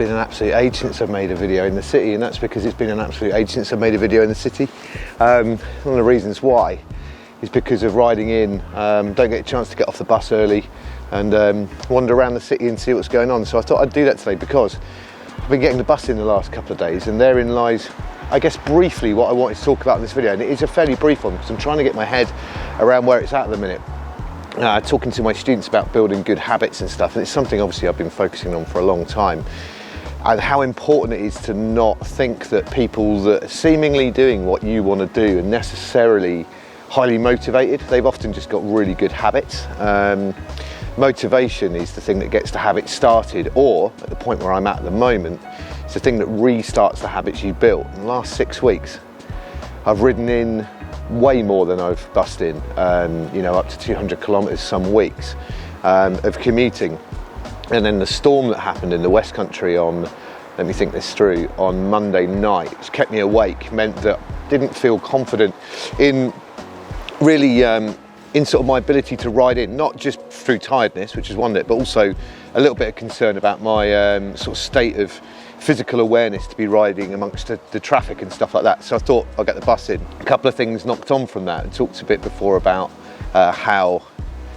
been an absolute age since I've made a video in the city, and that's because it's been an absolute age since I've made a video in the city. One of the reasons why is because of riding in, don't get a chance to get off the bus early and wander around the city and see what's going on. So I thought I'd do that today because I've been getting the bus in the last couple of days, and therein lies, I guess, briefly what I wanted to talk about in this video. And it is a fairly brief one because I'm trying to get my head around where it's at the minute. Talking to my students about building good habits and stuff, and it's something obviously I've been focusing on for a long time, and how important it is to not think that people that are seemingly doing what you want to do are necessarily highly motivated. They've often just got really good habits. Motivation is the thing that gets the habit started, or at the point where I'm at the moment, it's the thing that restarts the habits you built. In the last 6 weeks, I've ridden in way more than I've bussed in, you know, up to 200 kilometers some weeks of commuting. And then the storm that happened in the West Country on, let me think this through, on Monday night, which kept me awake, meant that I didn't feel confident in really in sort of my ability to ride in, not just through tiredness, which is one bit, but also a little bit of concern about my sort of state of physical awareness to be riding amongst the traffic and stuff like that. So I thought I'll get the bus in. A couple of things knocked on from that. I talked a bit before about how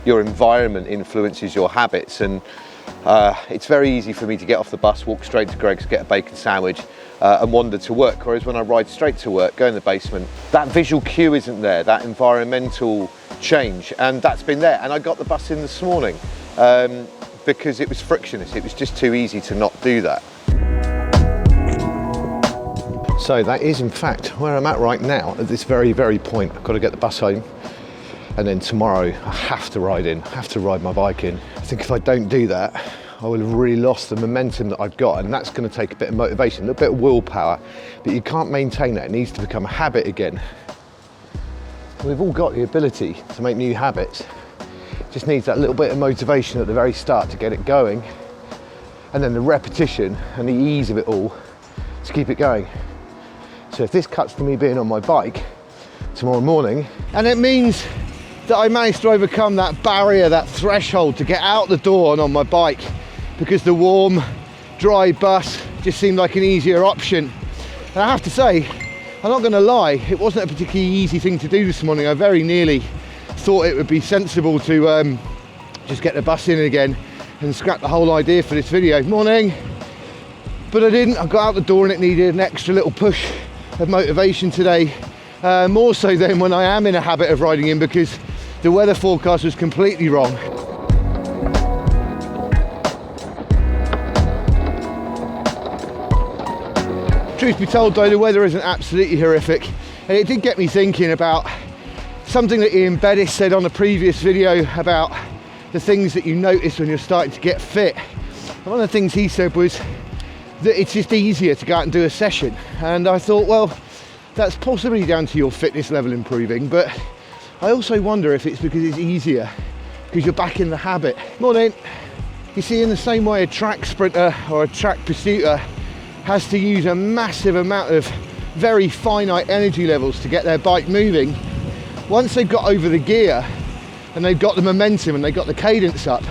your environment influences your habits, and it's very easy for me to get off the bus, walk straight to Greg's, get a bacon sandwich and wander to work. Whereas when I ride straight to work, go in the basement, that visual cue isn't there, that environmental change, and that's been there. And I got the bus in this morning because it was frictionless. It was just too easy to not do that. So that is in fact where I'm at right now at this very, very point. I've got to get the bus home, and then tomorrow I have to ride in, I have to ride my bike in. I think if I don't do that, I will have really lost the momentum that I've got, and that's going to take a bit of motivation, a little bit of willpower, but you can't maintain that. It needs to become a habit again. We've all got the ability to make new habits. It just needs that little bit of motivation at the very start to get it going, and then the repetition and the ease of it all to keep it going. So if this cuts to me being on my bike tomorrow morning, and it means that I managed to overcome that barrier, that threshold to get out the door and on my bike, because the warm, dry bus just seemed like an easier option. And I have to say, I'm not going to lie, it wasn't a particularly easy thing to do this morning. I very nearly thought it would be sensible to just get the bus in again and scrap the whole idea for this video. Morning. But I didn't. I got out the door and it needed an extra little push of motivation today, more so than when I am in a habit of riding in, because the weather forecast was completely wrong. Truth be told though, the weather isn't absolutely horrific, and it did get me thinking about something that Ian Bettis said on a previous video about the things that you notice when you're starting to get fit. And one of the things he said was that it's just easier to go out and do a session, and I thought, well, that's possibly down to your fitness level improving, but I also wonder if it's because it's easier, because you're back in the habit. Morning. You see, in the same way a track sprinter or a track pursuiter has to use a massive amount of very finite energy levels to get their bike moving, once they've got over the gear and they've got the momentum and they've got the cadence up,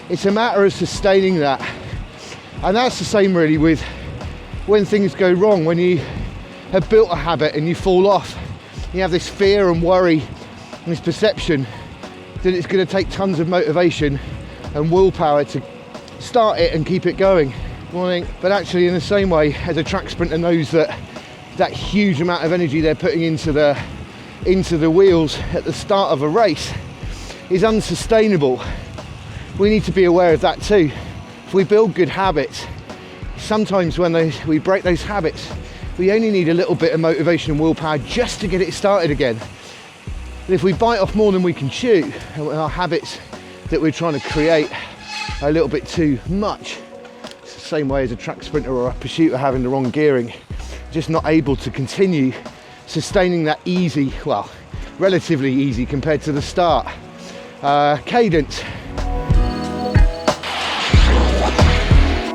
it's a matter of sustaining that. And that's the same really with when things go wrong, when you have built a habit and you fall off. You have this fear and worry and this perception that it's going to take tons of motivation and willpower to start it and keep it going. Morning. But actually, in the same way as a track sprinter knows that that huge amount of energy they're putting into the wheels at the start of a race is unsustainable, we need to be aware of that too. If we build good habits, sometimes when we break those habits, we only need a little bit of motivation and willpower just to get it started again. But if we bite off more than we can chew, and our habits that we're trying to create are a little bit too much, it's the same way as a track sprinter or a pursuiter having the wrong gearing, just not able to continue sustaining that easy, well, relatively easy compared to the start, cadence.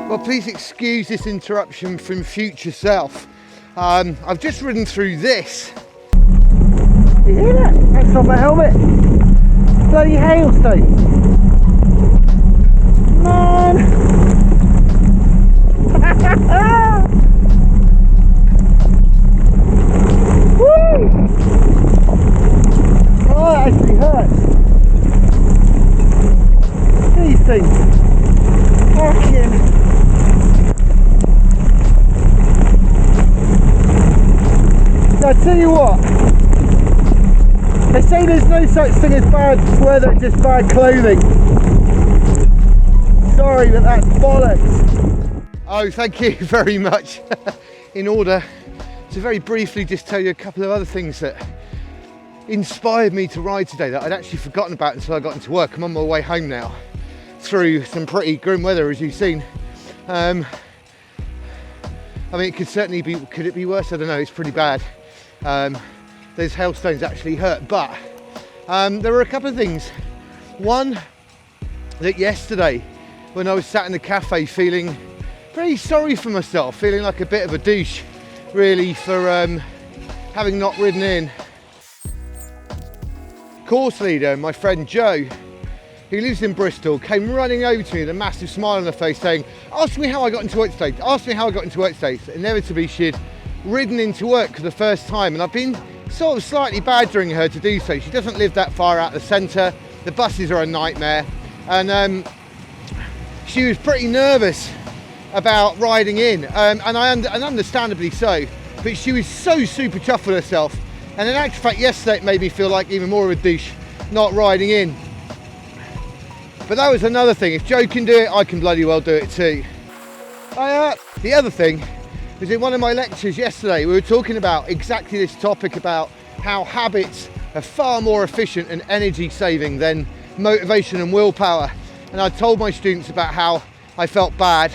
Well, please excuse this interruption from future self. I've just ridden through this. You hear that? That's off my helmet. Bloody hailstone. Man. I tell you what, they say there's no such thing as bad weather, just bad clothing. Sorry, but that's bollocks. Oh, thank you very much. In order to very briefly just tell you a couple of other things that inspired me to ride today that I'd actually forgotten about until I got into work. I'm on my way home now through some pretty grim weather, as you've seen. I mean, it could certainly be, could it be worse? I don't know, it's pretty bad. Those hailstones actually hurt, but there were a couple of things. One, that yesterday when I was sat in the cafe feeling pretty sorry for myself, feeling like a bit of a douche really for having not ridden in. Course leader, my friend Joe, who lives in Bristol, came running over to me with a massive smile on her face saying, ask me how I got into work today, ask me how I got into work today. So inevitably she'd ridden into work for the first time, and I've been sort of slightly badgering her to do so. She doesn't live that far out of the centre, the buses are a nightmare, and she was pretty nervous about riding in, and understandably so, but she was so super chuffed with herself, and in actual fact yesterday it made me feel like even more of a douche not riding in. But that was another thing. If Joe can do it, I can bloody well do it too. The other thing was in one of my lectures yesterday, we were talking about exactly this topic about how habits are far more efficient and energy saving than motivation and willpower. And I told my students about how I felt bad,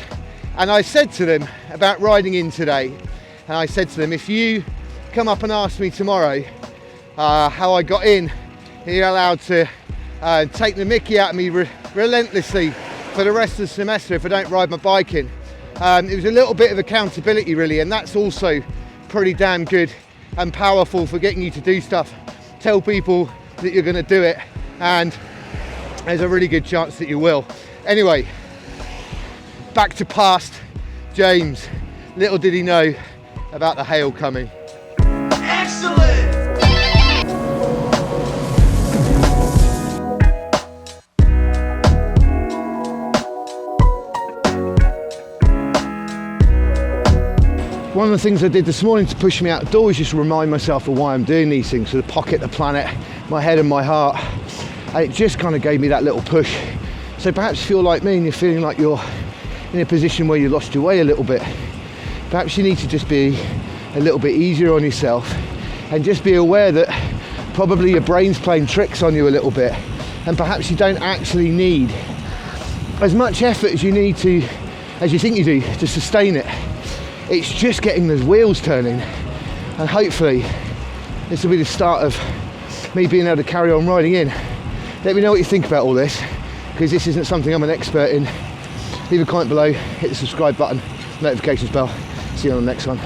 and I said to them about riding in today, and I said to them, if you come up and ask me tomorrow how I got in, you're allowed to take the mickey out of me relentlessly for the rest of the semester if I don't ride my bike in. It was a little bit of accountability really, and that's also pretty damn good and powerful for getting you to do stuff. Tell people that you're going to do it, and there's a really good chance that you will. Anyway, back to past James. Little did he know about the hail coming. Excellent! One of the things I did this morning to push me outdoors is just remind myself of why I'm doing these things, sort of pocket the planet, my head and my heart, and it just kind of gave me that little push. So perhaps if you're like me and you're feeling like you're in a position where you lost your way a little bit, perhaps you need to just be a little bit easier on yourself and just be aware that probably your brain's playing tricks on you a little bit, and perhaps you don't actually need as much effort as you need to, as you think you do, to sustain it. It's just getting those wheels turning, and hopefully this will be the start of me being able to carry on riding in. Let me know what you think about all this, because this isn't something I'm an expert in. Leave a comment below, hit the subscribe button, notifications bell. See you on the next one.